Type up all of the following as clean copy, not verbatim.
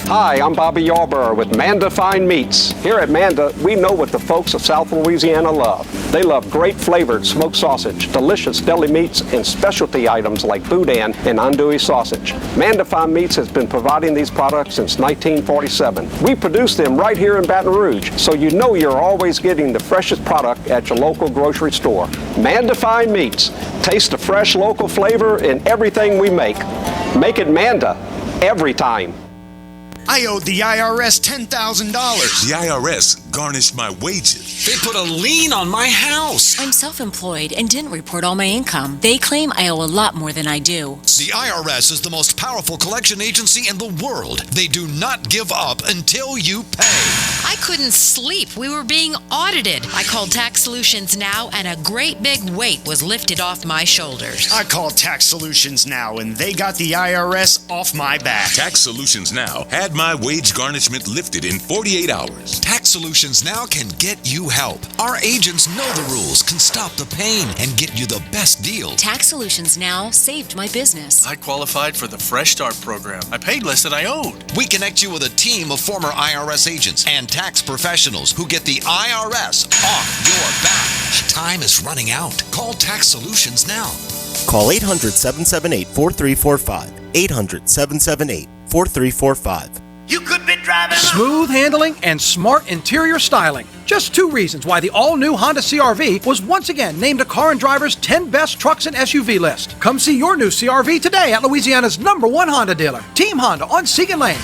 Hi, I'm Bobby Yarborough with Manda Fine Meats. Here at Manda, we know what the folks of South Louisiana love. They love great flavored smoked sausage, delicious deli meats, and specialty items like boudin and andouille sausage. Manda Fine Meats has been providing these products since 1947. We produce them right here in Baton Rouge, so you know you're always getting the freshest product at your local grocery store. Manda Fine Meats. Taste the fresh local flavor in everything we make. Make it Manda every time. I owed the IRS $10,000. The IRS garnished my wages. They put a lien on my house. I'm self-employed and didn't report all my income. They claim I owe a lot more than I do. The IRS is the most powerful collection agency in the world. They do not give up until you pay. I couldn't sleep. We were being audited. I called Tax Solutions Now, and a great big weight was lifted off my shoulders. I called Tax Solutions Now, and they got the IRS off my back. Tax Solutions Now had my wage garnishment lifted in 48 hours. Tax Solutions Now can get you help. Our agents know the rules, can stop the pain, and get you the best deal. Tax Solutions Now saved my business. I qualified for the Fresh Start program. I paid less than I owed. We connect you with a team of former IRS agents and tax professionals who get the IRS off your back. Time is running out. Call Tax Solutions now. Call 800-778-4345. 800-778-4345. You could be driving smooth handling and smart interior styling. Just two reasons why the all-new Honda CR-V was once again named a Car and Driver's 10 Best Trucks and SUV list. Come see your new CR-V today at Louisiana's #1 Honda dealer, Team Honda on Segan Lane.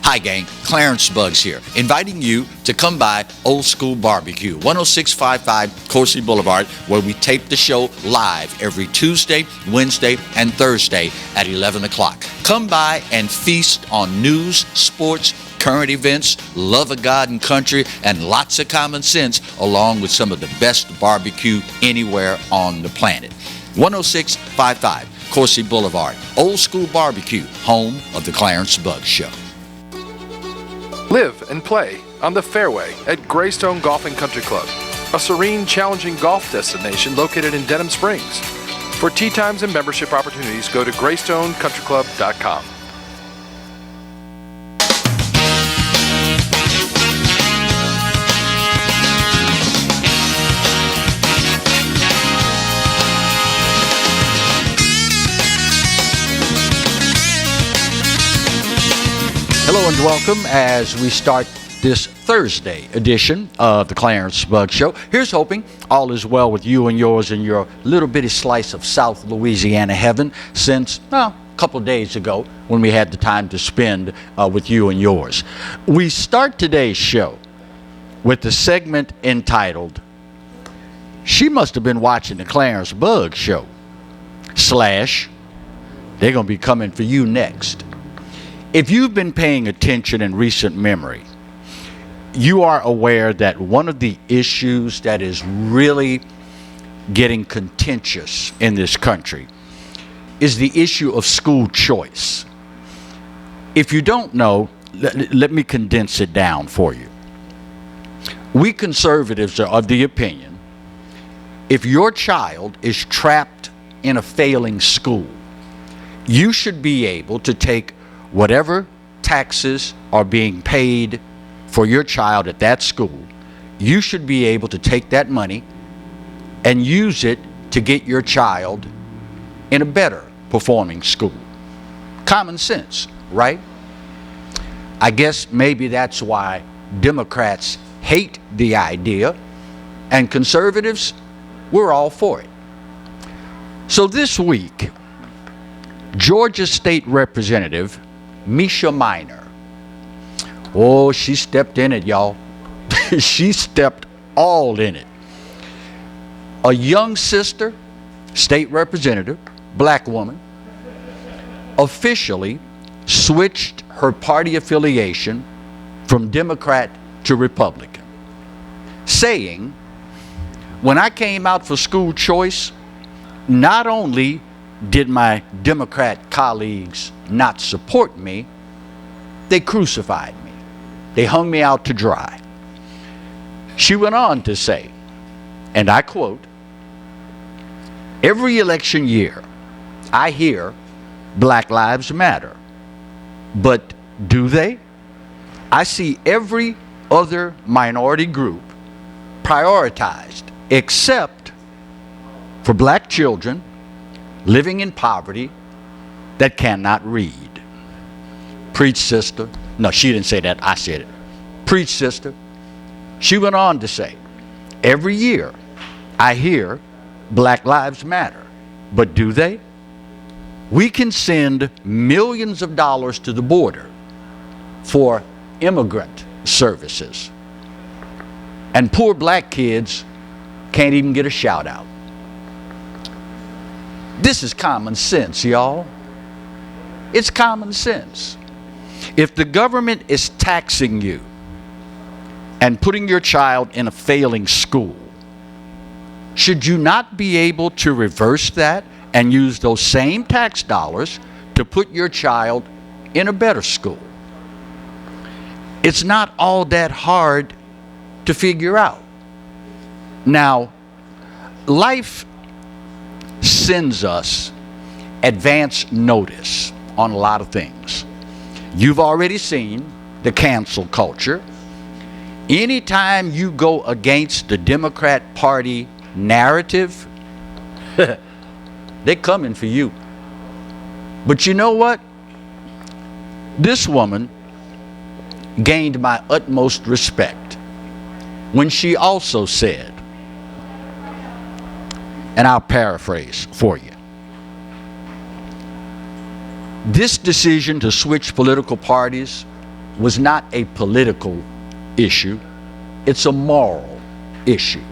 Hi gang, Clarence Bugs here, inviting you to come by Old School Barbecue, 10655 Coursey Boulevard, where we tape the show live every Tuesday, Wednesday, and Thursday at 11 o'clock. Come by and feast on news, sports, current events, love of God and country, and lots of common sense, along with some of the best barbecue anywhere on the planet. 10655 Coursey Boulevard, Old School Barbecue, home of the Clarence Bugs Show. Live and play on the fairway at Greystone Golf and Country Club, a serene, challenging golf destination located in Denham Springs. For tee times and membership opportunities, go to GreystoneCountryClub.com. Hello and welcome as we start this Thursday edition of the Clarence Bugs Show. Here's hoping all is well with you and yours in your little bitty slice of South Louisiana heaven since, a couple of days ago when we had the time to spend with you and yours. We start today's show with the segment entitled, She Must Have Been Watching the Clarence Bugs Show, / They're going to be coming for you next. If you've been paying attention in recent memory, you are aware that one of the issues that is really getting contentious in this country is the issue of school choice. If you don't know, let me condense it down for you. We conservatives are of the opinion, if your child is trapped in a failing school, you should be able to take whatever taxes are being paid for your child at that school, you should be able to take that money and use it to get your child in a better performing school. Common sense, right? I guess maybe that's why Democrats hate the idea and conservatives, we're all for it. So this week, Georgia State Representative Misha Minor. Oh, she stepped in it, y'all. She stepped all in it. A young sister, state representative, black woman, officially switched her party affiliation from Democrat to Republican, saying, when I came out for school choice, not only did my Democrat colleagues not support me, they crucified me. They hung me out to dry. She went on to say, and I quote, every election year, I hear Black Lives Matter, but do they? I see every other minority group prioritized except for black children living in poverty that cannot read. Preach, sister. No, she didn't say that. I said it. Preach, sister. She went on to say, every year I hear Black Lives Matter, but do they? We can send millions of dollars to the border for immigrant services, and poor black kids can't even get a shout out. This is common sense, y'all. It's common sense. If the government is taxing you and putting your child in a failing school, should you not be able to reverse that and use those same tax dollars to put your child in a better school? It's not all that hard to figure out. Now, life sends us advance notice on a lot of things. You've already seen the cancel culture. Anytime you go against the Democrat Party narrative, they're coming for you. But you know what? This woman gained my utmost respect when she also said, and I'll paraphrase for you, this decision to switch political parties was not a political issue, it's a moral issue.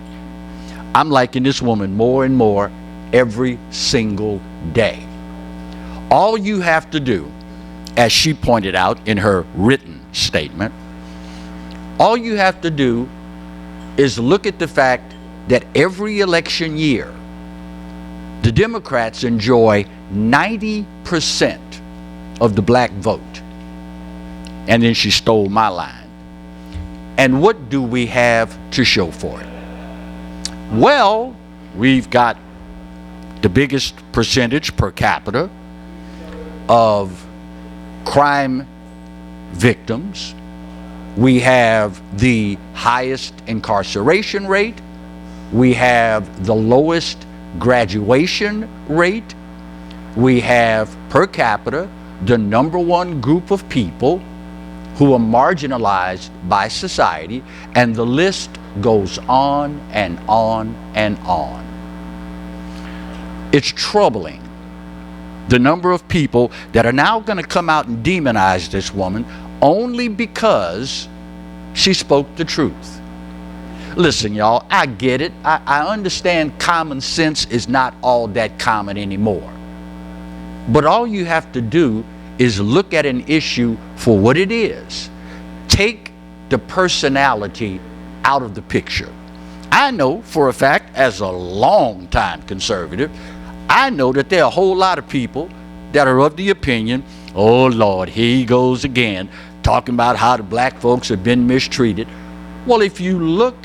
I'm liking this woman more and more every single day. All you have to do, as she pointed out in her written statement, all you have to do is look at the fact that every election year, the Democrats enjoy 90% of the black vote. And then she stole my line. And what do we have to show for it? Well, we've got the biggest percentage per capita of crime victims. We have the highest incarceration rate. We have the lowest graduation rate. We have per capita the number one group of people who are marginalized by society, and the list goes on and on and on. It's troubling, the number of people that are now going to come out and demonize this woman only because she spoke the truth. Listen, y'all, I get it. I understand common sense is not all that common anymore. But all you have to do is look at an issue for what it is. Take the personality out of the picture. I know for a fact, as a long-time conservative, I know that there are a whole lot of people that are of the opinion, oh Lord, here he goes again, talking about how the black folks have been mistreated. Well, if you look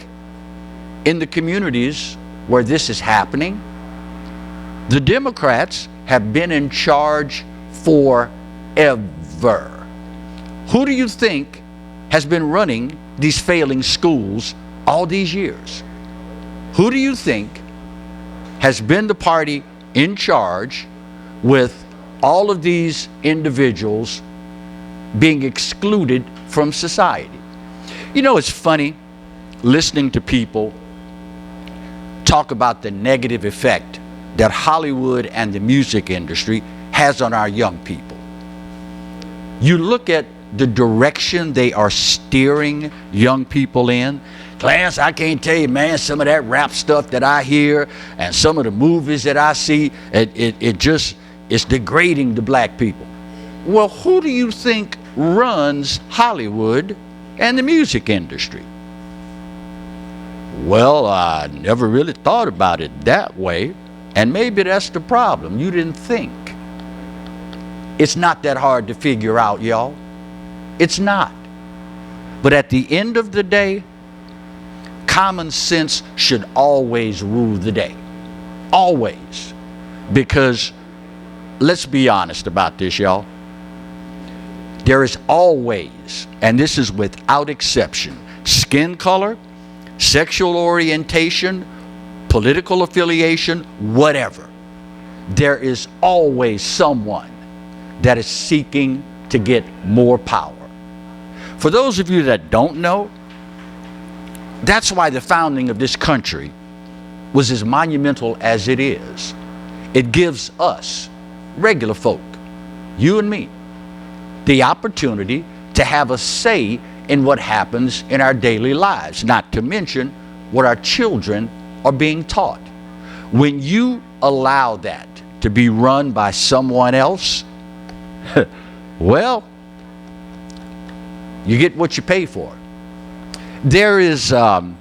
in the communities where this is happening, the Democrats have been in charge forever. Who do you think has been running these failing schools all these years? Who do you think has been the party in charge with all of these individuals being excluded from society? You know, it's funny listening to people talk about the negative effect that Hollywood and the music industry has on our young people. You look at the direction they are steering young people in. Clarence, I can't tell you, man, some of that rap stuff that I hear and some of the movies that I see, it's degrading to black people. Well, who do you think runs Hollywood and the music industry? Well, I never really thought about it that way. And maybe that's the problem. You didn't think. It's not that hard to figure out, y'all. It's not. But at the end of the day, common sense should always rule the day. Always. Because let's be honest about this, y'all. there is always, and this is without exception, skin color, sexual orientation, political affiliation, whatever. There is always someone that is seeking to get more power. For those of you that don't know, that's why the founding of this country was as monumental as it is. It gives us, regular folk, you and me, the opportunity to have a say in what happens in our daily lives, not to mention what our children are being taught. When you allow that to be run by someone else, well, you get what you pay for. There is a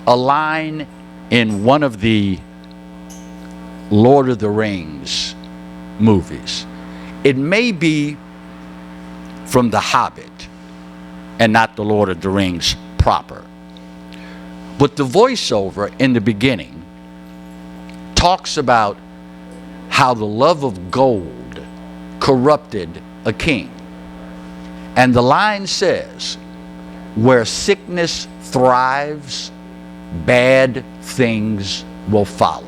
line in one of the Lord of the Rings movies. It may be from The Hobbit and not the Lord of the Rings proper. But the voiceover in the beginning talks about how the love of gold corrupted a king. And the line says, where sickness thrives, bad things will follow.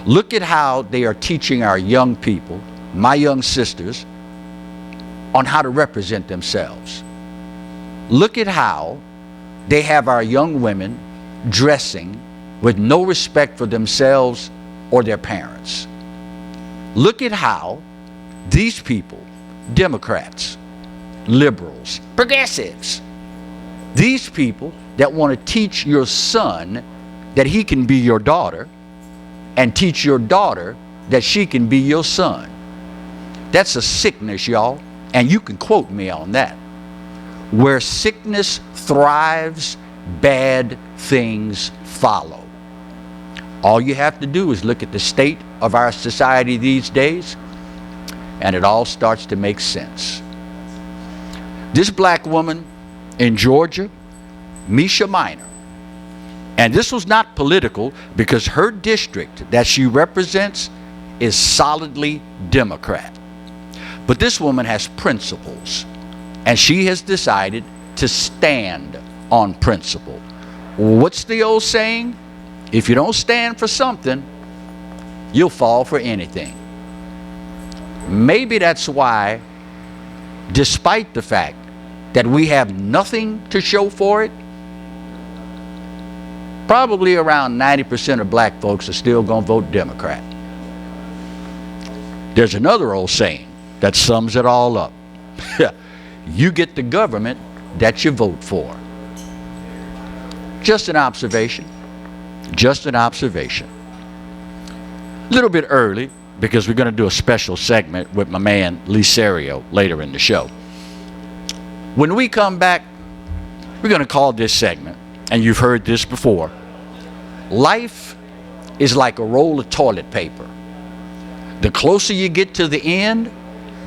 Look at how they are teaching our young people, my young sisters, on how to represent themselves. Look at how they have our young women dressing with no respect for themselves or their parents. Look at how these people, Democrats, liberals, progressives, these people that want to teach your son that he can be your daughter and teach your daughter that she can be your son. That's a sickness, y'all, and you can quote me on that. Where sickness thrives, bad things follow. All you have to do is look at the state of our society these days, and it all starts to make sense. This black woman in Georgia, Misha Minor, and this was not political because her district that she represents is solidly Democrat. But this woman has principles, and she has decided to stand on principle. What's the old saying? If you don't stand for something, you'll fall for anything. Maybe that's why, despite the fact that we have nothing to show for it, probably around 90% of black folks are still going to vote Democrat. There's another old saying that sums it all up. You get the government that you vote for. Just an observation. Just an observation. A little bit early because we're going to do a special segment with my man Serio later in the show. When we come back, we're going to call this segment, and you've heard this before, life is like a roll of toilet paper. The closer you get to the end,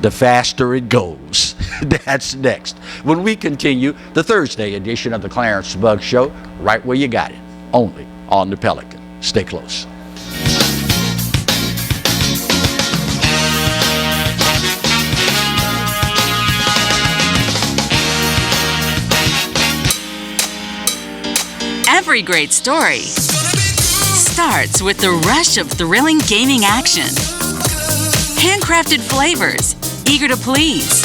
the faster it goes. That's next. When we continue the Thursday edition of the Clarence Bug Show, right where you got it, only on the Pelican. Stay close. Every great story starts with the rush of thrilling gaming action. Handcrafted flavors, eager to please.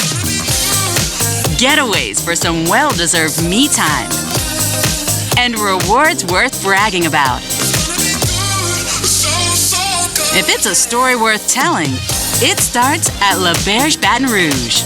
Getaways for some well-deserved me time. And rewards worth bragging about. If it's a story worth telling, it starts at La Berge Baton Rouge.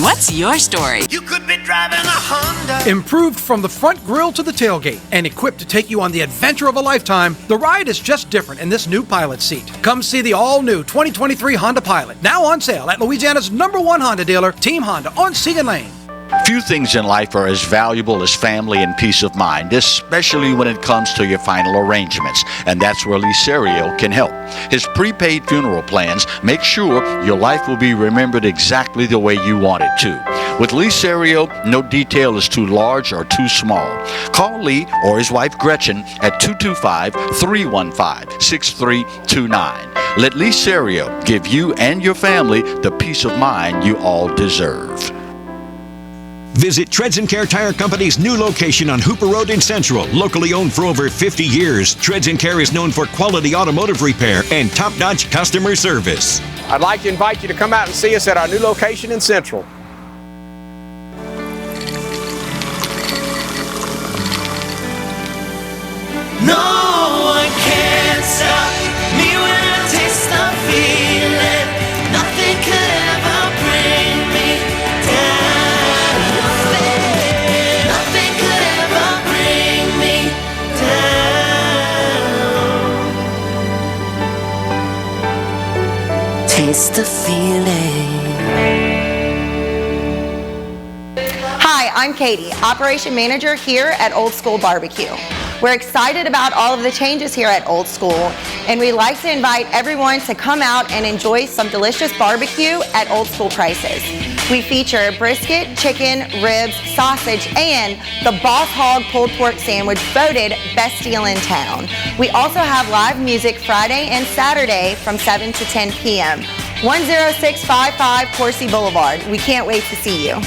What's your story? You could be driving a Honda. Improved from the front grille to the tailgate and equipped to take you on the adventure of a lifetime, the ride is just different in this new Pilot seat. Come see the all-new 2023 Honda Pilot, now on sale at Louisiana's #1 Honda dealer, Team Honda on Seagan Lane. Few things in life are as valuable as family and peace of mind, especially when it comes to your final arrangements, and that's where Serio can help. His prepaid funeral plans make sure your life will be remembered exactly the way you want it to. With Serio, no detail is too large or too small. Call Lee or his wife Gretchen at 225-315-6329. Let Lee Serio give you and your family the peace of mind you all deserve. Visit Treads & Care Tire Company's new location on Hooper Road in Central. Locally owned for over 50 years, Treads & Care is known for quality automotive repair and top-notch customer service. I'd like to invite you to come out and see us at our new location in Central. No one can stop me when I taste the feeling. Nothing could ever bring me down. Nothing could ever bring me down. Taste the feeling. Hi, I'm Katie, Operation Manager here at Old School Barbecue. We're excited about all of the changes here at Old School, and we'd like to invite everyone to come out and enjoy some delicious barbecue at Old School prices. We feature brisket, chicken, ribs, sausage, and the Boss Hog pulled pork sandwich voted best deal in town. We also have live music Friday and Saturday from 7 to 10 p.m. 10655 Coursey Boulevard. We can't wait to see you.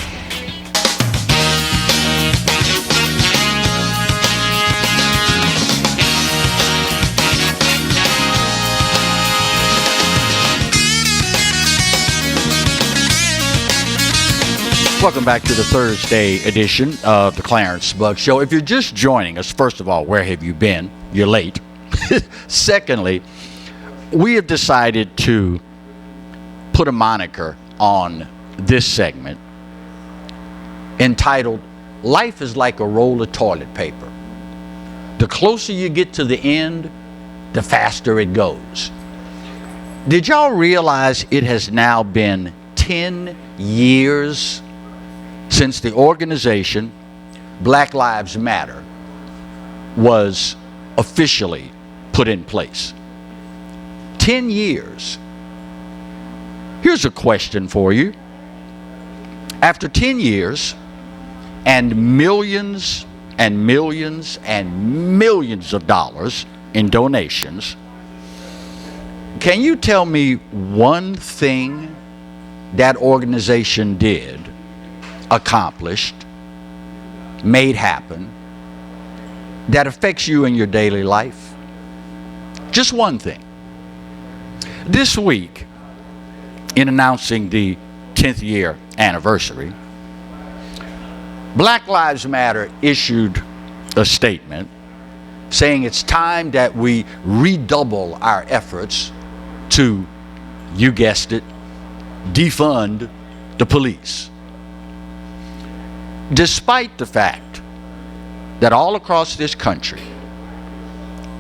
Welcome back to the Thursday edition of the Clarence Bug Show. If you're just joining us, first of all, where have you been? You're late. Secondly, we have decided to put a moniker on this segment entitled, Life is Like a Roll of Toilet Paper. The closer you get to the end, the faster it goes. Did y'all realize it has now been 10 years since the organization Black Lives Matter was officially put in place? 10 years. Here's a question for you. After 10 years and millions and millions and millions of dollars in donations, can you tell me one thing that organization did, accomplished, made happen, that affects you in your daily life? Just one thing. This week, in announcing the 10th year anniversary, Black Lives Matter issued a statement saying it's time that we redouble our efforts to, you guessed it, defund the police. Despite the fact that all across this country,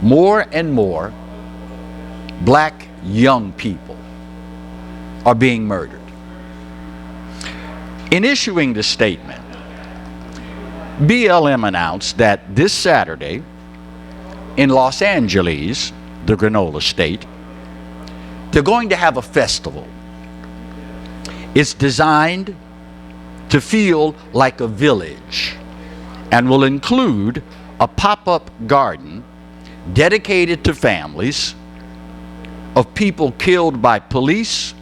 more and more black young people are being murdered. In issuing the statement, BLM announced that this Saturday in Los Angeles, the granola state, they're going to have a festival. It's designed to feel like a village and will include a pop-up garden dedicated to families of people killed by police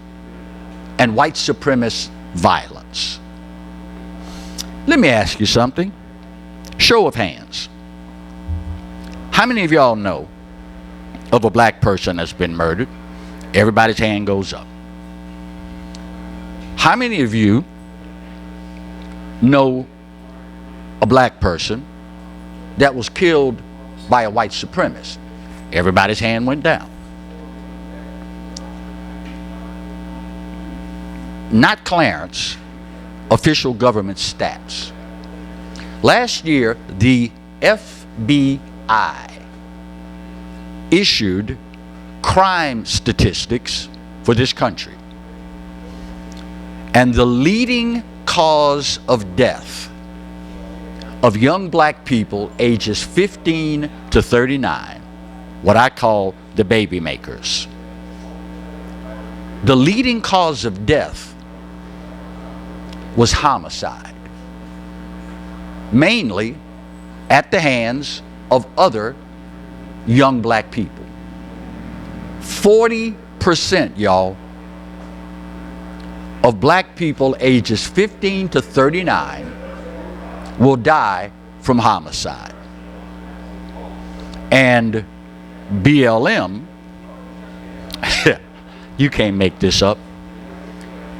and white supremacist violence. Let me ask you something. Show of hands. How many of y'all know of a black person that's been murdered? Everybody's hand goes up. How many of you know a black person that was killed by a white supremacist? Everybody's hand went down. Not Clarence, official government stats. Last year, the FBI issued crime statistics for this country. And the leading cause of death of young black people ages 15 to 39, what I call the baby makers. The leading cause of death was homicide, mainly at the hands of other young black people. 40% 8%, y'all, of black people ages 15 to 39 will die from homicide. And BLM, you can't make this up,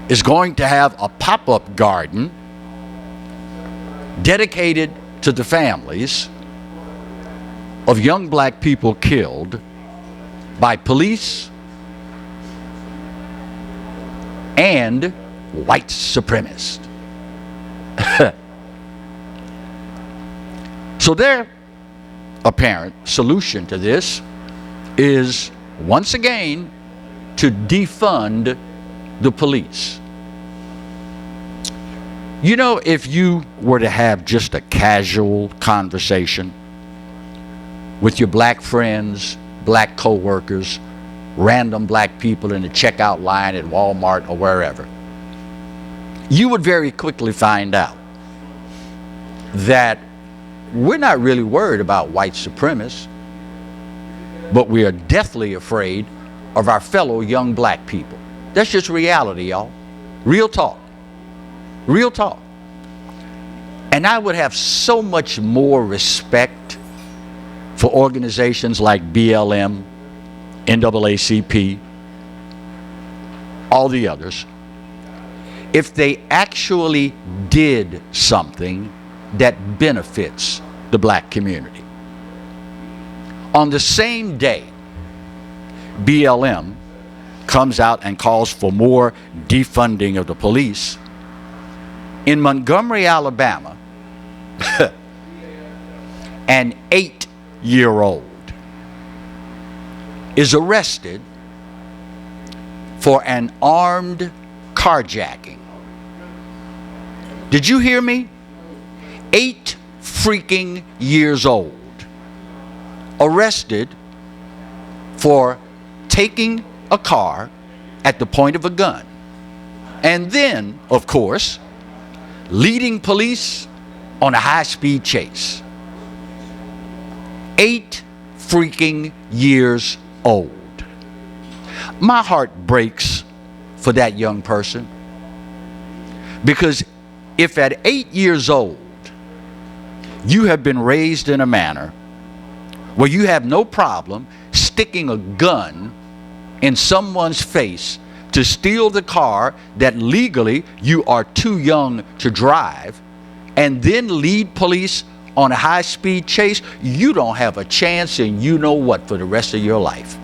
is going to have a pop-up garden dedicated to the families of young black people killed by police and white supremacists. So their apparent solution to this is, once again, to defund the police. You know, if you were to have just a casual conversation with your black friends, black co-workers, random black people in the checkout line at Walmart or wherever, you would very quickly find out that we're not really worried about white supremacists, but we are deathly afraid of our fellow young black people. That's just reality, y'all. Real talk. Real talk. And I would have so much more respect for organizations like BLM, NAACP, all the others, if they actually did something that benefits the black community. On the same day, BLM comes out and calls for more defunding of the police. In Montgomery, Alabama, an 8-year-old is arrested for an armed carjacking. Did you hear me? 8 freaking years old, arrested for taking a car at the point of a gun. And then, of course, leading police on a high-speed chase. 8 freaking years old. My heart breaks for that young person, because if at 8 years old you have been raised in a manner where you have no problem sticking a gun in someone's face to steal the car that legally you are too young to drive, and then lead police on a high-speed chase, you don't have a chance and you know what for the rest of your life.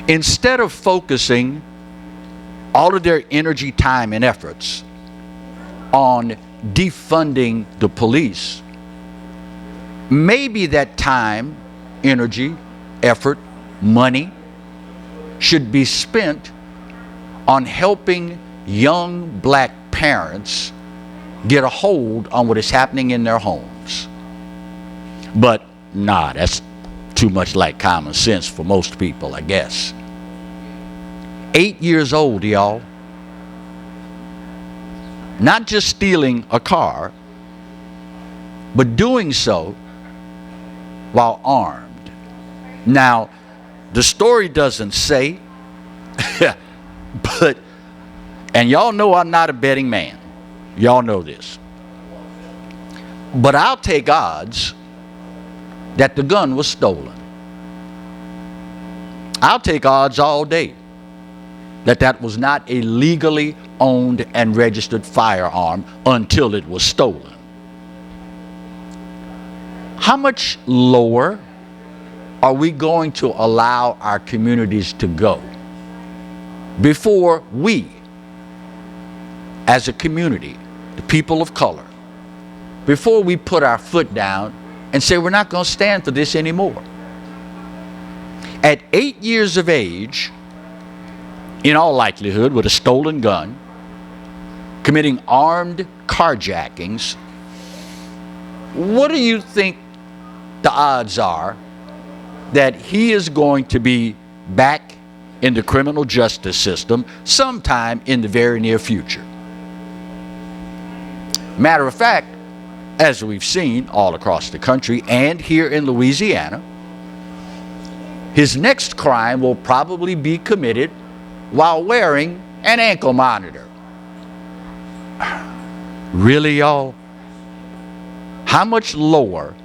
Instead of focusing all of their energy, time, and efforts on defunding the police, maybe that time, energy, effort, money should be spent on helping young black parents get a hold on what is happening in their homes. But nah, that's too much like common sense for most people, I guess. 8 years old, y'all. Not just stealing a car, but doing so while armed. Now, the story doesn't say, but, and y'all know I'm not a betting man. Y'all know this. But I'll take odds that the gun was stolen. I'll take odds all day that that was not a legally owned and registered firearm until it was stolen. How much lower are we going to allow our communities to go before we, as a community, the people of color, before we put our foot down and say we're not going to stand for this anymore? At 8 years of age, in all likelihood with a stolen gun, committing armed carjackings, what do you think the odds are that he is going to be back in the criminal justice system sometime in the very near future? Matter of fact, as we've seen all across the country and here in Louisiana, his next crime will probably be committed while wearing an ankle monitor. Really, y'all? How much lower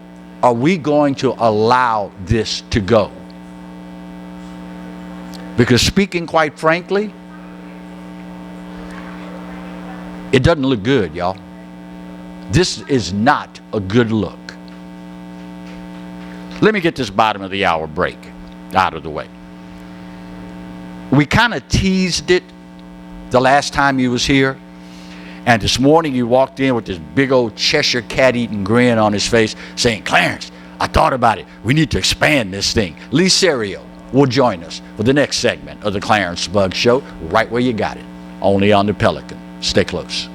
are we going to allow this to go? Because speaking quite frankly, it doesn't look good, y'all. This is not a good look. Let me get this bottom of the hour break out of the way. We kind of teased it the last time you was here, and this morning you walked in with this big old Cheshire cat-eating grin on his face saying, Clarence, I thought about it. We need to expand this thing. Lee Serio will join us for the next segment of the Clarence Bug Show, right where you got it, only on the Pelican. Stay close.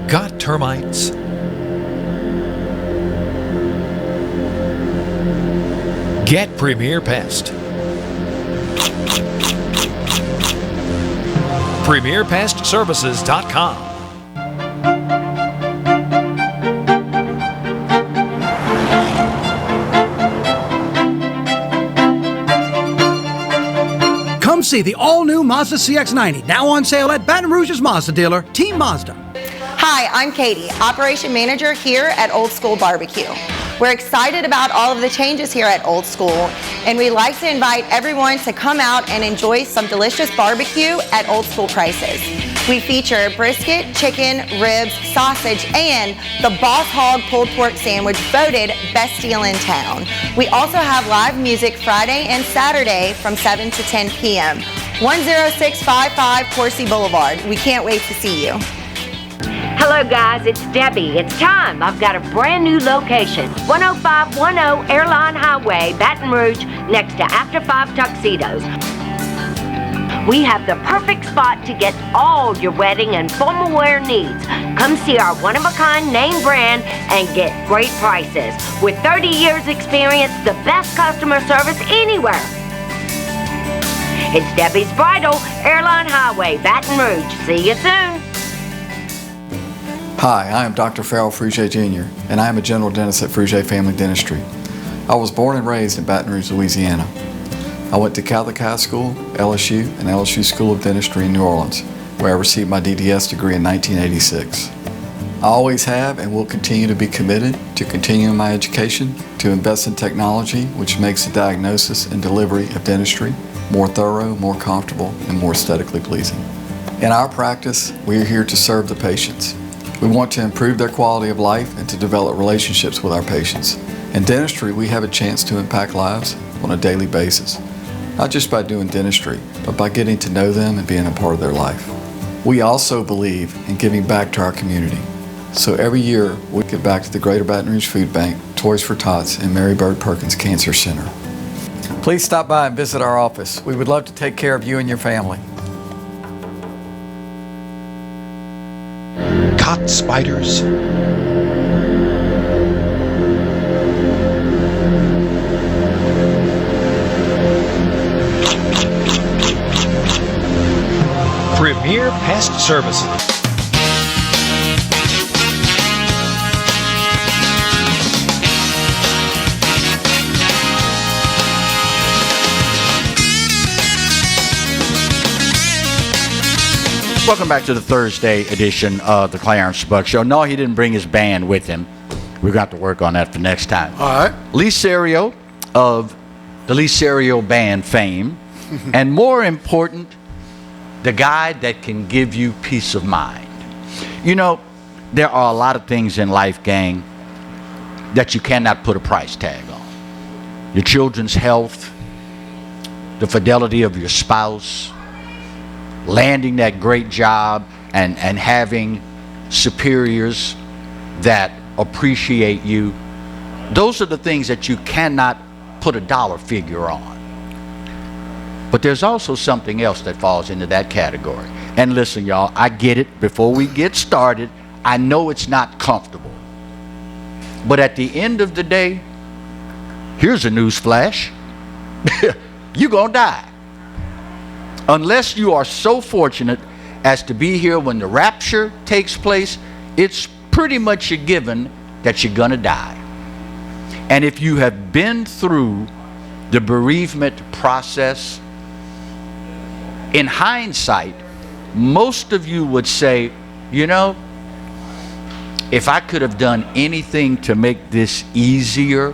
Got termites? Get Premier Pest. PremierPestServices.com. Come see the all-new Mazda CX-90, now on sale at Baton Rouge's Mazda dealer, Team Mazda. Hi, I'm Katie, Operation Manager here at Old School Barbecue. We're excited about all of the changes here at Old School, and we'd like to invite everyone to come out and enjoy some delicious barbecue at Old School prices. We feature brisket, chicken, ribs, sausage, and the Boss Hog pulled pork sandwich voted best deal in town. We also have live music Friday and Saturday from 7 to 10 p.m. 10655 Coursey Boulevard. We can't wait to see you. Hello guys, it's Debbie. It's time. I've got a brand new location. 10510 Airline Highway, Baton Rouge, next to After 5 Tuxedos. We have the perfect spot to get all your wedding and formal wear needs. Come see our one-of-a-kind name brand and get great prices. With 30 years experience, the best customer service anywhere. It's Debbie's Bridal, Airline Highway, Baton Rouge. See you soon. Hi, I am Dr. Farrell Frugier Jr., and I am a general dentist at Frugier Family Dentistry. I was born and raised in Baton Rouge, Louisiana. I went to Catholic High School, LSU, and LSU School of Dentistry in New Orleans, where I received my DDS degree in 1986. I always have and will continue to be committed to continuing my education, to invest in technology which makes the diagnosis and delivery of dentistry more thorough, more comfortable, and more aesthetically pleasing. In our practice, we are here to serve the patients. We want to improve their quality of life and to develop relationships with our patients. In dentistry, we have a chance to impact lives on a daily basis, not just by doing dentistry, but by getting to know them and being a part of their life. We also believe in giving back to our community. So every year, we give back to the Greater Baton Rouge Food Bank, Toys for Tots, and Mary Bird Perkins Cancer Center. Please stop by and visit our office. We would love to take care of you and your family. Caught spiders? Premier Pest Services. Welcome back to the Thursday edition of the Clarence Bug Show. No, he didn't bring his band with him. We're going to have to work on that for next time. All right. Lee Serio of the Lee Serio Band fame, and more important, the guy that can give you peace of mind. You know, there are a lot of things in life, gang, that you cannot put a price tag on. Your children's health, the fidelity of your spouse, landing that great job, and having superiors that appreciate you. Those are the things that you cannot put a dollar figure on. But there's also something else that falls into that category. And listen, y'all, I get it. Before we get started, I know it's not comfortable. But at the end of the day, here's a news flash. You're gonna die. Unless you are so fortunate as to be here when the rapture takes place, it's pretty much a given that you're going to die. And if you have been through the bereavement process, in hindsight, most of you would say, you know, if I could have done anything to make this easier,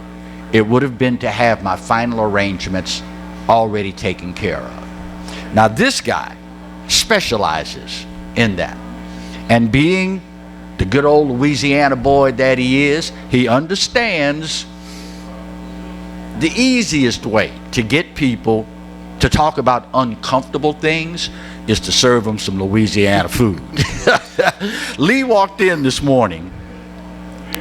it would have been to have my final arrangements already taken care of. Now, this guy specializes in that. And being the good old Louisiana boy that he is, he understands the easiest way to get people to talk about uncomfortable things is to serve them some Louisiana food. Lee walked in this morning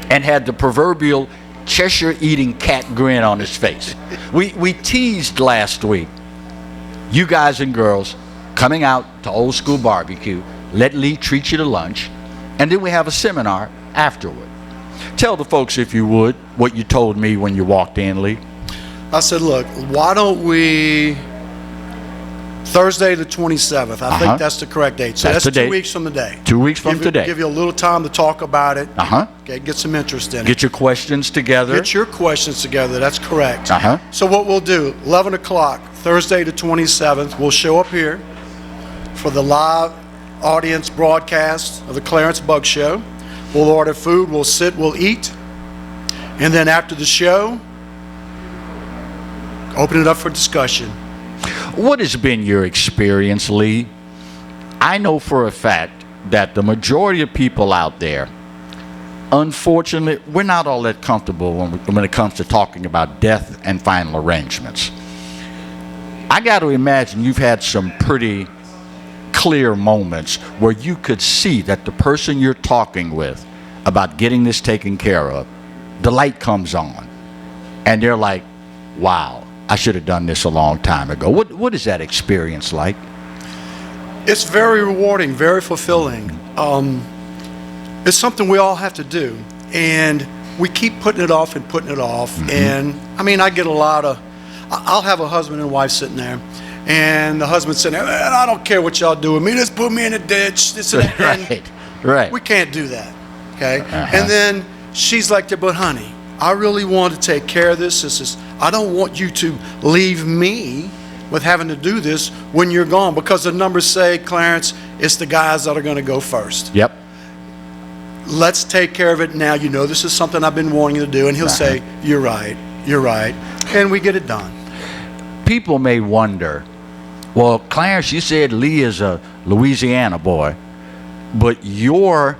and had the proverbial Cheshire eating cat grin on his face. We teased last week, you guys and girls coming out to Old School Barbecue, let Lee treat you to lunch, and then we have a seminar afterward. Tell the folks, if you would, what you told me when you walked in, Lee. I said, look, why don't we Thursday the 27th. I think that's the correct date. So that's 2 weeks from today. 2 weeks from today. Give you a little time to talk about it. Uh-huh. Okay, get some interest in it. Get your questions together. Get your questions together. That's correct. Uh-huh. So what we'll do, 11 o'clock, Thursday the 27th, we'll show up here for the live audience broadcast of the Clarence Bug Show. We'll order food. We'll sit. We'll eat. And then after the show, open it up for discussion. What has been your experience, Lee? I know for a fact that the majority of people out there, unfortunately, we're not all that comfortable when it comes to talking about death and final arrangements. I got to imagine you've had some pretty clear moments where you could see that the person you're talking with about getting this taken care of, the light comes on, and they're like, wow, I should have done this a long time ago. What is that experience like? It's very rewarding, very fulfilling. It's something we all have to do, and we keep putting it off and putting it off. Mm-hmm. And I mean, I get a lot of, I'll have a husband and wife sitting there, and the husband's sitting there, man, I don't care what y'all do with me, just put me in a ditch, this and that. Right, right. We can't do that, okay? Uh-huh. And then she's like, but honey, I really want to take care of this. I don't want you to leave me with having to do this when you're gone, because the numbers say, Clarence, it's the guys that are going to go first. Yep. Let's take care of it now. You know this is something I've been wanting to do. And he'll say, you're right. And we get it done. People may wonder, well, Clarence, you said Lee is a Louisiana boy, but your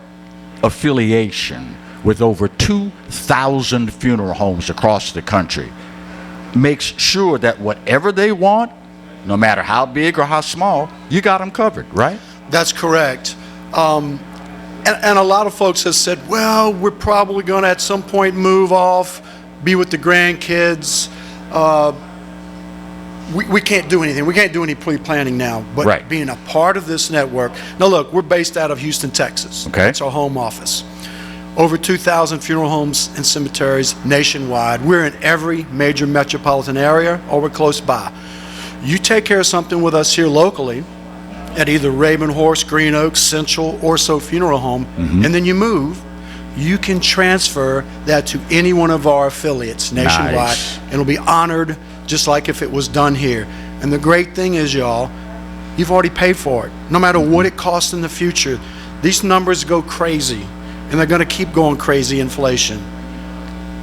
affiliation with over 2,000 funeral homes across the country makes sure that whatever they want, no matter how big or how small, you got them covered, right? That's correct. And a lot of folks have said, well, we're probably going to at some point move off, be with the grandkids. We can't do anything. We can't do any pre-planning now. But being a part of this network. Now, look, we're based out of Houston, Texas. Okay. That's our home office. Over 2,000 funeral homes and cemeteries nationwide. We're in every major metropolitan area, or we're close by. You take care of something with us here locally at either Raven Horse, Green Oaks, Central, or So Funeral Home, and then you move, you can transfer that to any one of our affiliates nationwide, and it'll be honored just like if it was done here. And the great thing is, y'all, you've already paid for it. No matter what it costs in the future, these numbers go crazy, and they're going to keep going crazy. Inflation.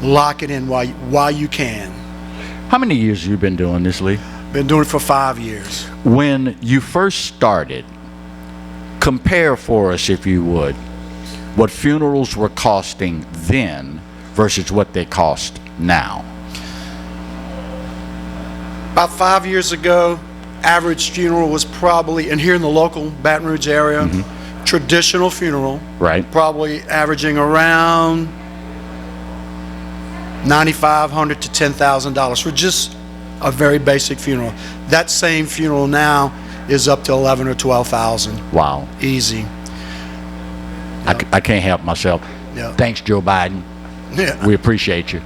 Lock it in while you can. How many years have you been doing this, Lee? Been doing it for 5 years. When you first started, compare for us, if you would, what funerals were costing then versus what they cost now. About 5 years ago, average funeral was probably, and here in the local Baton Rouge area, traditional funeral, right? Probably averaging around $9,500 to $10,000 for just a very basic funeral. That same funeral now is up to $11,000 or $12,000. Wow. Easy. I can't help myself. Yeah. Thanks, Joe Biden. Yeah. We appreciate you.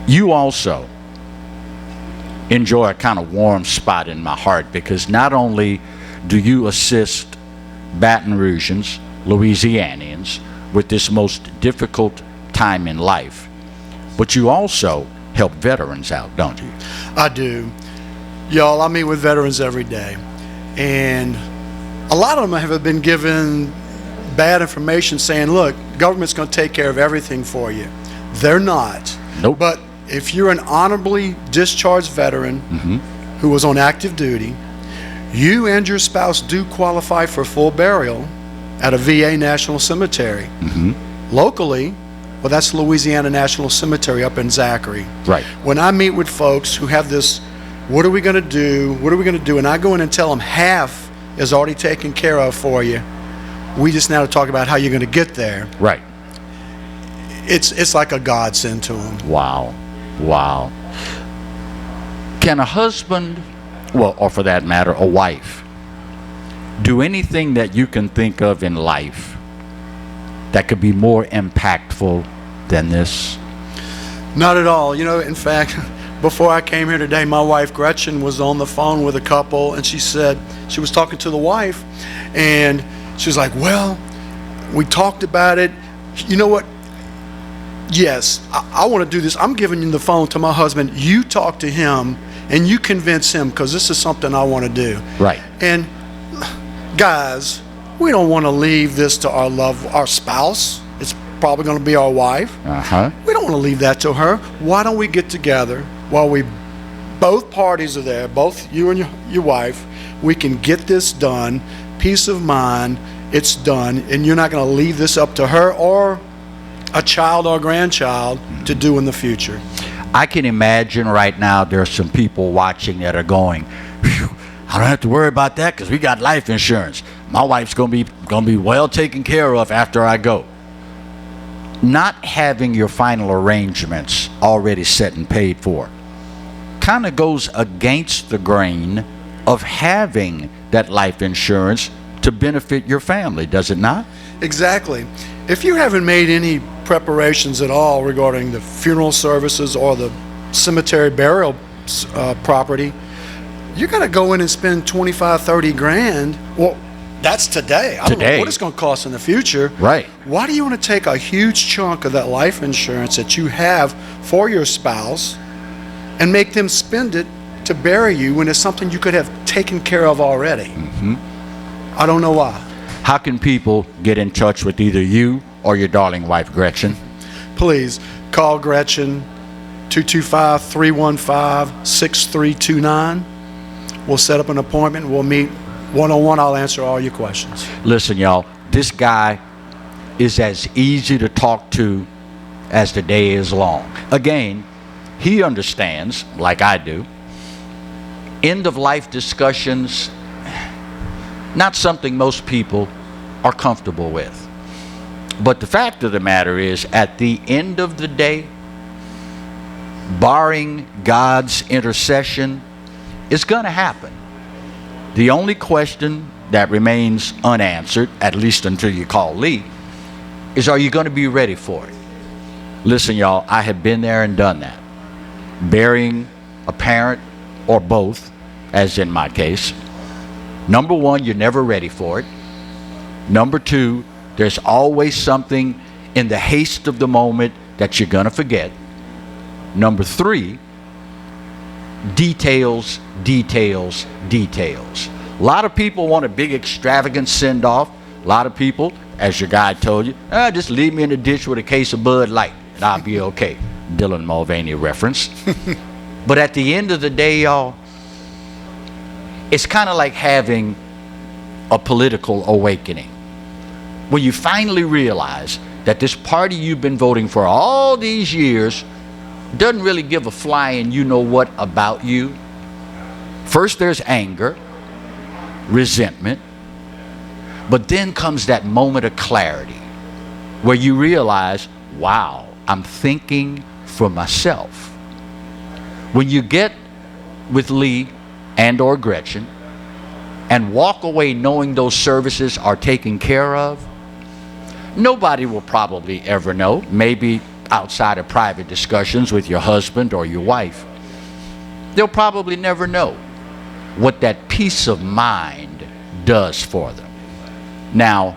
You also enjoy a kind of warm spot in my heart, because not only do you assist Baton Rougeans, Louisianians, with this most difficult time in life. But you also help veterans out, don't you? I do. Y'all, I meet with veterans every day. And a lot of them have been given bad information saying, look, government's going to take care of everything for you. They're not. Nope. But if you're an honorably discharged veteran who was on active duty, you and your spouse do qualify for full burial at a VA National Cemetery. Locally, well, that's Louisiana National Cemetery up in Zachary. Right. When I meet with folks who have this, what are we going to do? What are we going to do? And I go in and tell them half is already taken care of for you. We just now talk about how you're going to get there. Right. It's like a godsend to them. Wow. Wow. Can a husband, well, or for that matter, a wife, do anything that you can think of in life that could be more impactful than this? Not at all. You know, in fact, before I came here today, my wife Gretchen was on the phone with a couple, and she said, she was talking to the wife, and she was like, well, we talked about it. You know what? Yes, I want to do this. I'm giving you the phone to my husband. You talk to him, and you convince him, because this is something I want to do. Right. And guys, we don't want to leave this to our spouse. It's probably going to be our wife. We don't want to leave that to her. Why don't we get together while both parties are there, both you and your wife, we can get this done, peace of mind, it's done, and you're not going to leave this up to her or a child or grandchild to do in the future. I can imagine right now there are some people watching that are going, "Phew, I don't have to worry about that because we got life insurance. My wife's gonna be well taken care of after I go." Not having your final arrangements already set and paid for kind of goes against the grain of having that life insurance to benefit your family, does it not? Exactly. If you haven't made any preparations at all regarding the funeral services or the cemetery burial property, you're going to go in and spend 25, 30 grand. Well, that's today. I don't know what it's going to cost in the future. Right. Why do you want to take a huge chunk of that life insurance that you have for your spouse and make them spend it to bury you when it's something you could have taken care of already? I don't know why. How can people get in touch with either you or your darling wife, Gretchen? Please call Gretchen, 225-315-6329. We'll set up an appointment. We'll meet one-on-one. I'll answer all your questions. Listen, y'all, this guy is as easy to talk to as the day is long. Again, he understands, like I do, end-of-life discussions, not something most people are comfortable with. But the fact of the matter is, at the end of the day, barring God's intercession, it's going to happen. The only question that remains unanswered, at least until you call Lee, is are you going to be ready for it? Listen, y'all, I have been there and done that. Burying a parent or both, as in my case. Number one, you're never ready for it. Number two, there's always something in the haste of the moment that you're going to forget. Number three, details, details, details. A lot of people want a big extravagant send-off. A lot of people, as your guy told you, just leave me in the ditch with a case of Bud Light and I'll be okay. Dylan Mulvaney reference. But at the end of the day, y'all, it's kind of like having a political awakening, when you finally realize that this party you've been voting for all these years doesn't really give a flying you know what about you. First there's anger, resentment, but then comes that moment of clarity where you realize, wow, I'm thinking for myself. When you get with Lee and or Gretchen and walk away knowing those services are taken care of, nobody will probably ever know, maybe outside of private discussions with your husband or your wife. They'll probably never know what that peace of mind does for them. Now,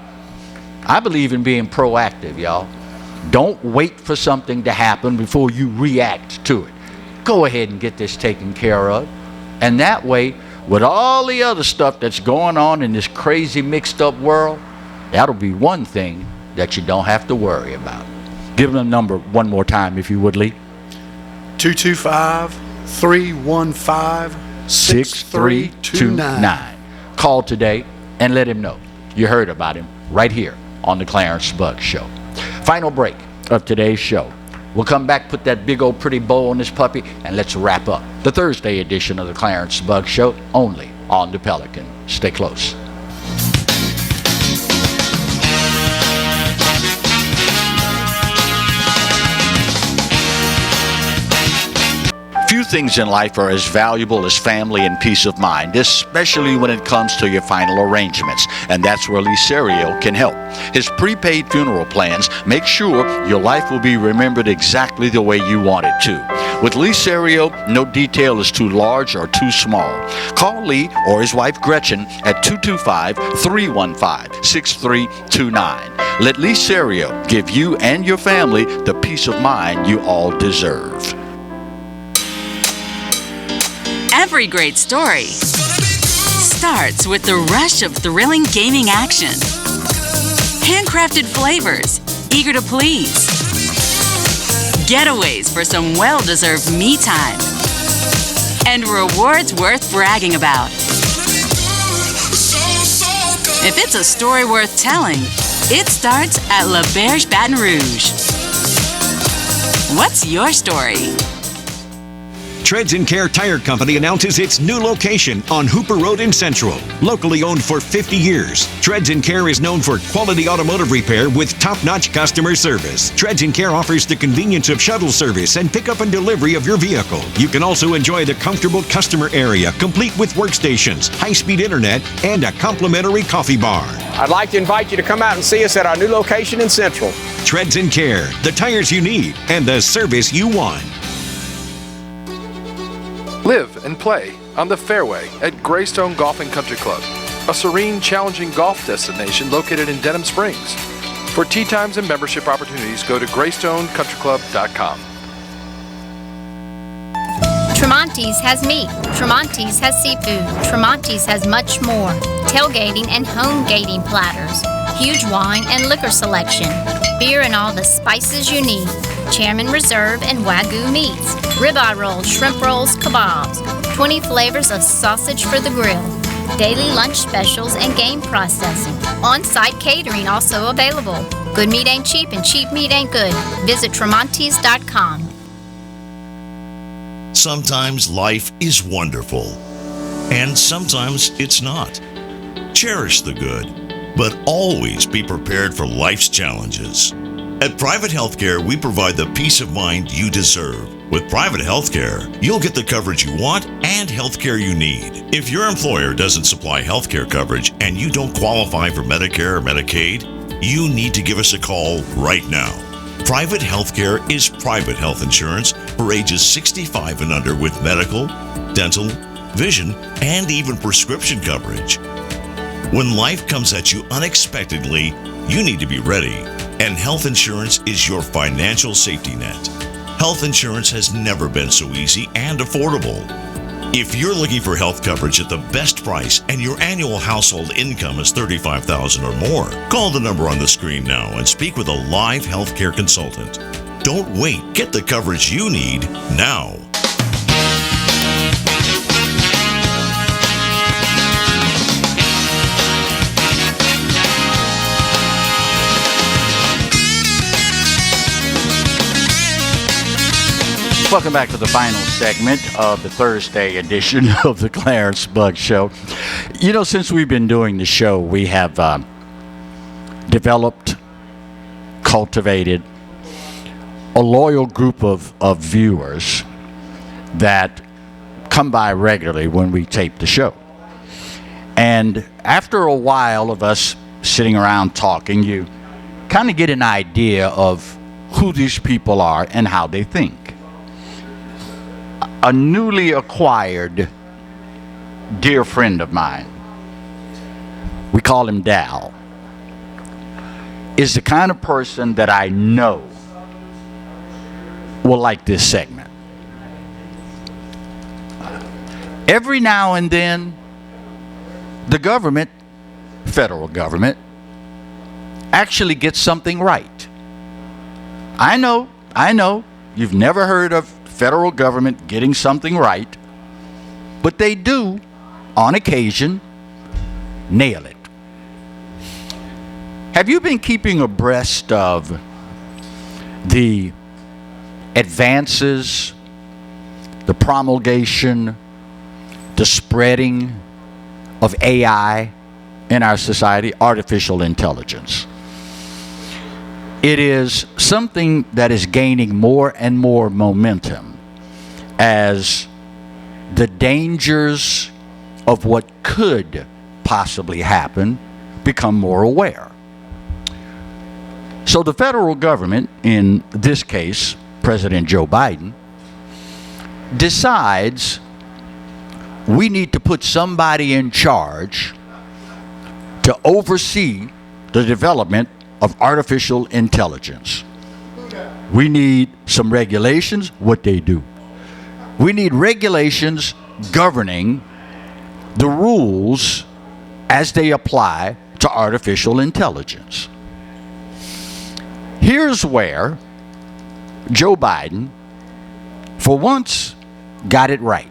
I believe in being proactive, y'all. Don't wait for something to happen before you react to it. Go ahead and get this taken care of. And that way, with all the other stuff that's going on in this crazy mixed up world, that'll be one thing that you don't have to worry about. Give them the number one more time, if you would, Lee. 225-315-6329. Call today and let him know you heard about him right here on the Clarence Buggs Show. Final break of today's show. We'll come back, put that big old pretty bow on this puppy, and let's wrap up the Thursday edition of the Clarence Buggs Show only on the Pelican. Stay close. Few things in life are as valuable as family and peace of mind, especially when it comes to your final arrangements, and that's where Serio can help. His prepaid funeral plans make sure your life will be remembered exactly the way you want it to. With Serio, no detail is too large or too small. Call Lee or his wife Gretchen at 225-315-6329. Let Serio give you and your family the peace of mind you all deserve. Every great story starts with the rush of thrilling gaming action. Handcrafted flavors, eager to please. Getaways for some well-deserved me time. And rewards worth bragging about. If it's a story worth telling, it starts at La Berge Baton Rouge. What's your story? Treads & Care Tire Company announces its new location on Hooper Road in Central. Locally owned for 50 years, Treads & Care is known for quality automotive repair with top-notch customer service. Treads & Care offers the convenience of shuttle service and pickup and delivery of your vehicle. You can also enjoy the comfortable customer area, complete with workstations, high-speed internet, and a complimentary coffee bar. I'd like to invite you to come out and see us at our new location in Central. Treads & Care, the tires you need and the service you want. Live and play on the fairway at Greystone Golf and Country Club, a serene, challenging golf destination located in Denham Springs. For tee times and membership opportunities, go to GreystonecountryClub.com. Tremonti's has meat. Tremonti's has seafood. Tremonti's has much more. Tailgating and home gating platters. Huge wine and liquor selection. Beer and all the spices you need. Chairman Reserve and Wagyu meats. Ribeye rolls, shrimp rolls, kebabs. 20 flavors of sausage for the grill. Daily lunch specials and game processing. On-site catering also available. Good meat ain't cheap and cheap meat ain't good. Visit Tremonti's.com. Sometimes life is wonderful, and sometimes it's not. Cherish the good, but always be prepared for life's challenges. At Private Healthcare, we provide the peace of mind you deserve. With Private Healthcare, you'll get the coverage you want and healthcare you need. If your employer doesn't supply healthcare coverage and you don't qualify for Medicare or Medicaid, you need to give us a call right now. Private Healthcare is private health insurance for ages 65 and under with medical, dental, vision, and even prescription coverage. When life comes at you unexpectedly, you need to be ready, and health insurance is your financial safety net. Health insurance has never been so easy and affordable. If you're looking for health coverage at the best price and your annual household income is $35,000 or more, call the number on the screen now and speak with a live healthcare consultant. Don't wait. Get the coverage you need now. Welcome back to the final segment of the Thursday edition of the Clarence Buggs Show. You know, since we've been doing the show, we have developed, cultivated a loyal group of viewers that come by regularly when we tape the show. And after a while of us sitting around talking, you kind of get an idea of who these people are and how they think. A newly acquired dear friend of mine, we call him Dal. is the kind of person that I know will like this segment. Every now and then, the government, federal government, actually gets something right. I know, you've never heard of federal government getting something right, but they do, on occasion, nail it. Have you been keeping abreast of the advances, the promulgation, the spreading of AI in our society, artificial intelligence? It is something that is gaining more and more momentum as the dangers of what could possibly happen become more aware. So the federal government, in this case, President Joe Biden, decides we need to put somebody in charge to oversee the development of artificial intelligence. We need some regulations, what they do. We need regulations governing the rules as they apply to artificial intelligence. Here's where Joe Biden, for once, got it right.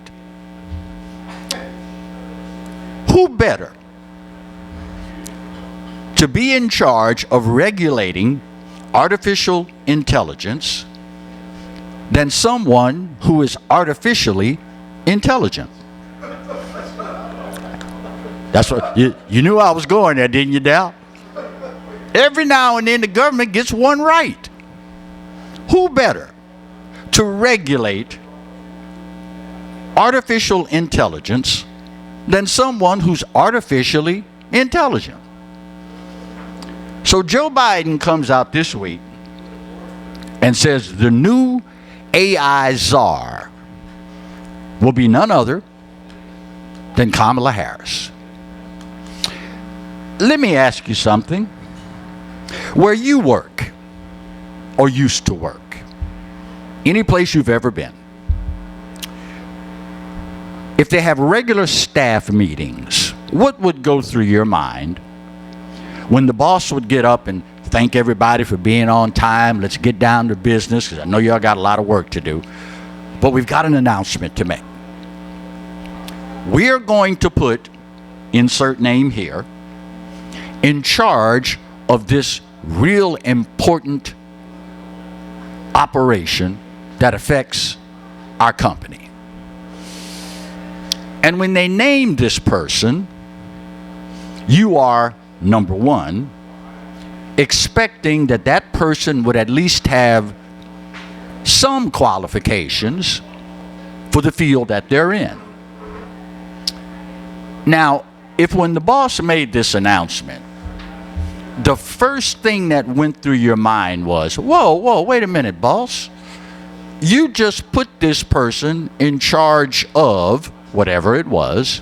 Who better to be in charge of regulating artificial intelligence than someone who is artificially intelligent? That's what you knew I was going there, didn't you, Dal? Every now and then the government gets one right. Who better to regulate artificial intelligence than someone who's artificially intelligent? So Joe Biden comes out this week and says the new AI czar will be none other than Kamala Harris. Let me ask you something. Where you work or used to work, any place you've ever been, if they have regular staff meetings, what would go through your mind when the boss would get up and thank everybody for being on time? Let's get down to business, because I know y'all got a lot of work to do, but we've got an announcement to make. We're going to put, insert name here, in charge of this real important operation that affects our company. And when they name this person, you are, number one, expecting that that person would at least have some qualifications for the field that they're in. Now, if when the boss made this announcement, the first thing that went through your mind was, whoa, wait a minute, boss. You just put this person in charge of whatever it was,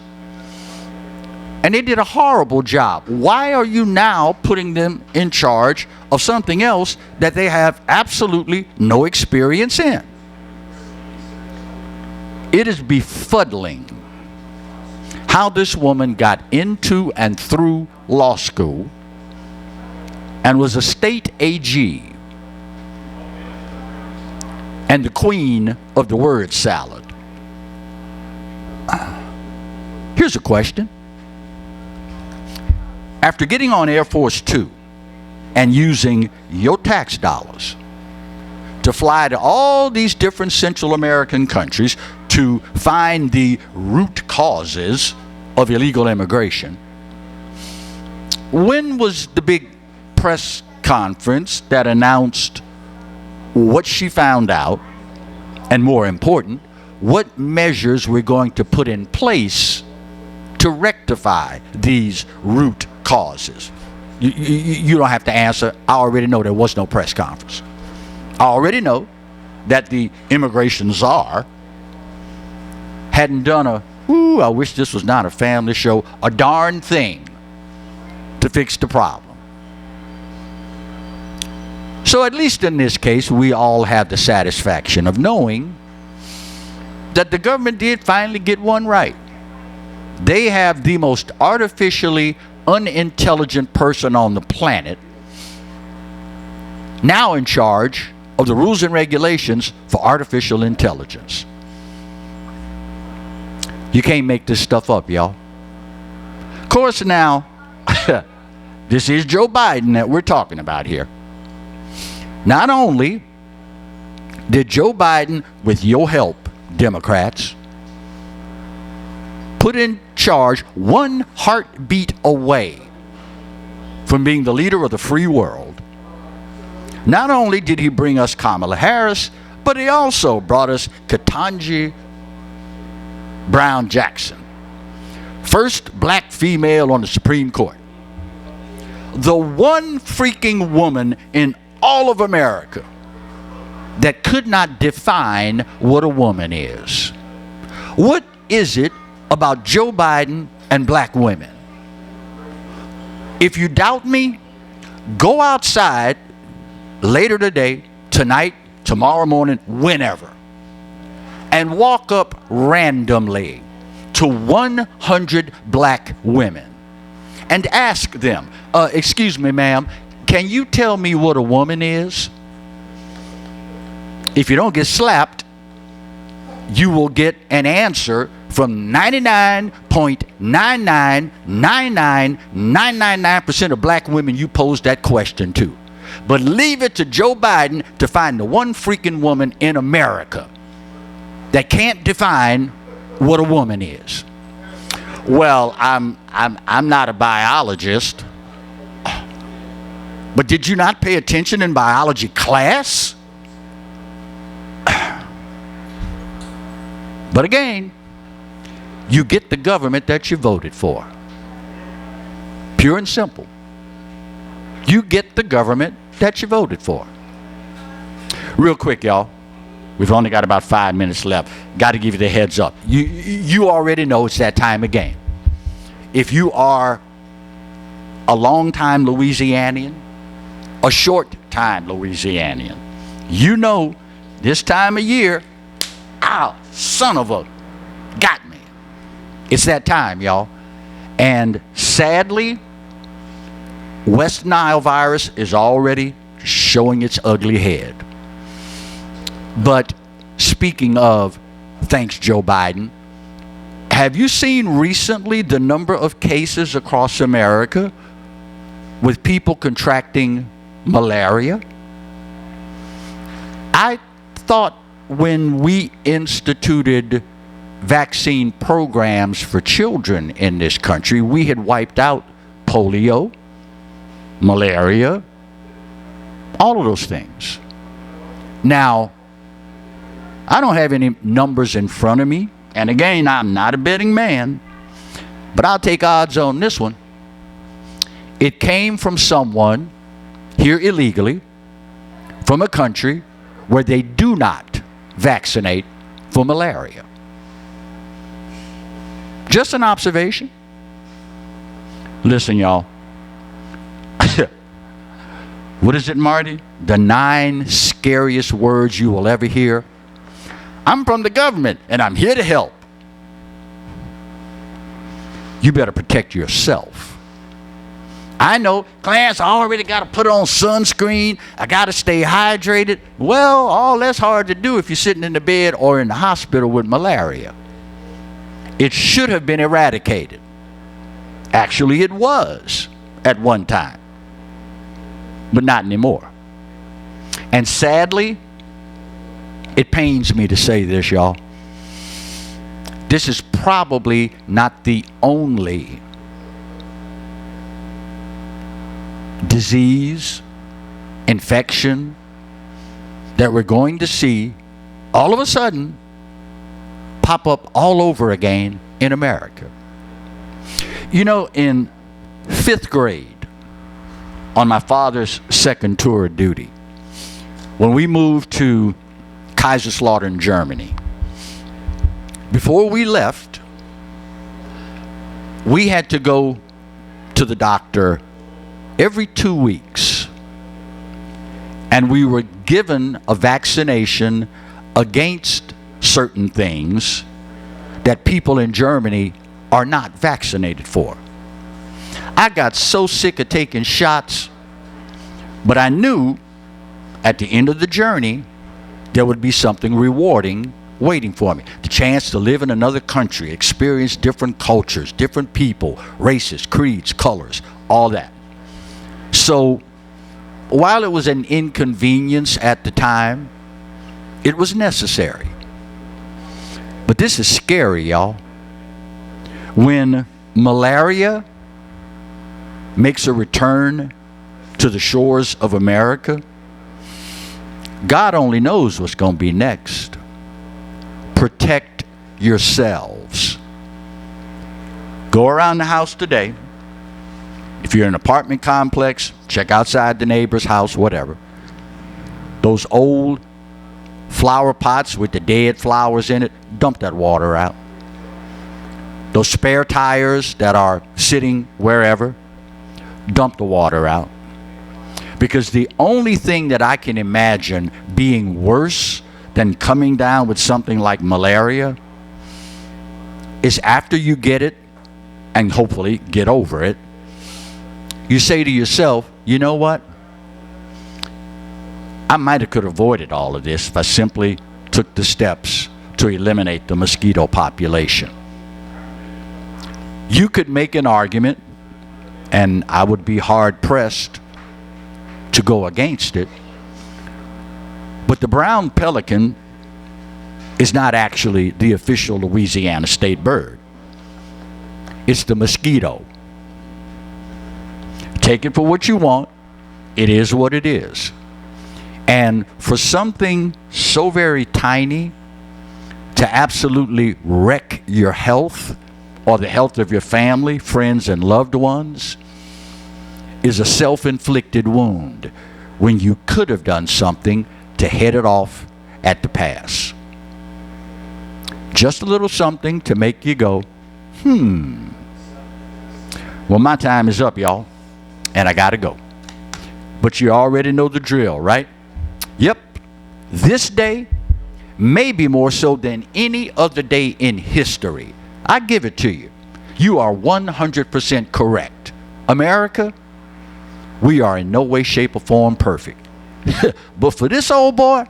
and they did a horrible job. Why are you now putting them in charge of something else that they have absolutely no experience in? It is befuddling how this woman got into and through law school and was a state AG and the queen of the word salad. Here's a question. After getting on Air Force Two and using your tax dollars to fly to all these different Central American countries to find the root causes of illegal immigration, when was the big press conference that announced what she found out, and more important, what measures we're going to put in place to rectify these root causes? You don't have to answer. I already know there was no press conference. I already know that the immigration czar hadn't done I wish this was not a family show, a darn thing to fix the problem. So at least in this case, we all have the satisfaction of knowing that the government did finally get one right. They have the most artificially unintelligent person on the planet now in charge of the rules and regulations for artificial intelligence. You can't make this stuff up, y'all. Of course, now, this is Joe Biden that we're talking about here. Not only did Joe Biden, with your help, Democrats, put in charge one heartbeat away from being the leader of the free world, not only did he bring us Kamala Harris, but he also brought us Ketanji Brown Jackson, first black female on the Supreme Court. The one freaking woman in all of America that could not define what a woman is. What is it about Joe Biden and black women? If you doubt me, go outside later today, tonight, tomorrow morning, whenever, and walk up randomly to 100 black women and ask them, excuse me, ma'am, can you tell me what a woman is? If you don't get slapped, you will get an answer from 99.9999999% of black women you pose that question to. But leave it to Joe Biden to find the one freaking woman in America that can't define what a woman is. Well, I'm not a biologist, but did you not pay attention in biology class? But again, you get the government that you voted for. Pure and simple. You get the government that you voted for. Real quick, y'all. We've only got about 5 minutes left. Got to give you the heads up. You already know it's that time of game. If you are a long-time Louisianian, a short-time Louisianian, you know this time of year, son of a, got me. It's that time, y'all. And sadly, West Nile virus is already showing its ugly head. But speaking of, thanks Joe Biden, have you seen recently the number of cases across America with people contracting malaria? I thought when we instituted vaccine programs for children in this country, we had wiped out polio, malaria, all of those things. Now, I don't have any numbers in front of me, and again, I'm not a betting man, but I'll take odds on this one. It came from someone here illegally from a country where they do not vaccinate for malaria. Just an observation. Listen, y'all. What is it, Marty? The 9 scariest words you will ever hear. I'm from the government and I'm here to help. You better protect yourself. I know, Clarence, I already got to put on sunscreen. I got to stay hydrated. Well, all that's hard to do if you're sitting in the bed or in the hospital with malaria. It should have been eradicated. Actually, it was at one time, but not anymore. And sadly, it pains me to say this, y'all. This is probably not the only disease, infection that we're going to see all of a sudden pop up all over again in America. You know, in 5th grade, on my father's second tour of duty, when we moved to Kaiserslautern, Germany, before we left, we had to go to the doctor every 2 weeks And we were given a vaccination against certain things that people in Germany are not vaccinated for. I got so sick of taking shots, but I knew at the end of the journey there would be something rewarding waiting for me. The chance to live in another country, experience different cultures, different people, races, creeds, colors, all that. So while it was an inconvenience at the time, it was necessary. But this is scary, y'all. When malaria makes a return to the shores of America, God only knows what's going to be next. Protect yourselves. Go around the house today. If you're in an apartment complex, check outside the neighbor's house, whatever. Those old flower pots with the dead flowers in it, dump that water out. Those spare tires that are sitting wherever, dump the water out. Because the only thing that I can imagine being worse than coming down with something like malaria is after you get it, and hopefully get over it, you say to yourself, you know what? I might have could have avoided all of this if I simply took the steps to eliminate the mosquito population. You could make an argument, and I would be hard pressed to go against it, but the brown pelican is not actually the official Louisiana state bird. It's the mosquito. Take it for what you want. It is what it is. And for something so very tiny to absolutely wreck your health or the health of your family, friends, and loved ones is a self-inflicted wound when you could have done something to head it off at the pass. Just a little something to make you go, Well, my time is up, y'all, and I gotta go. But you already know the drill, right? Yep. This day, maybe more so than any other day in history, I give it to you. You are 100% correct. America, we are in no way, shape, or form perfect. But for this old boy,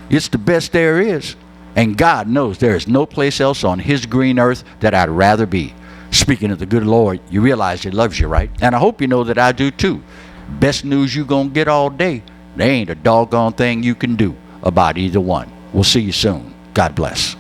it's the best there is. And God knows there is no place else on his green earth that I'd rather be. Speaking of the good Lord, you realize he loves you, right? And I hope you know that I do too. Best news you gonna get all day. There ain't a doggone thing you can do about either one. We'll see you soon. God bless.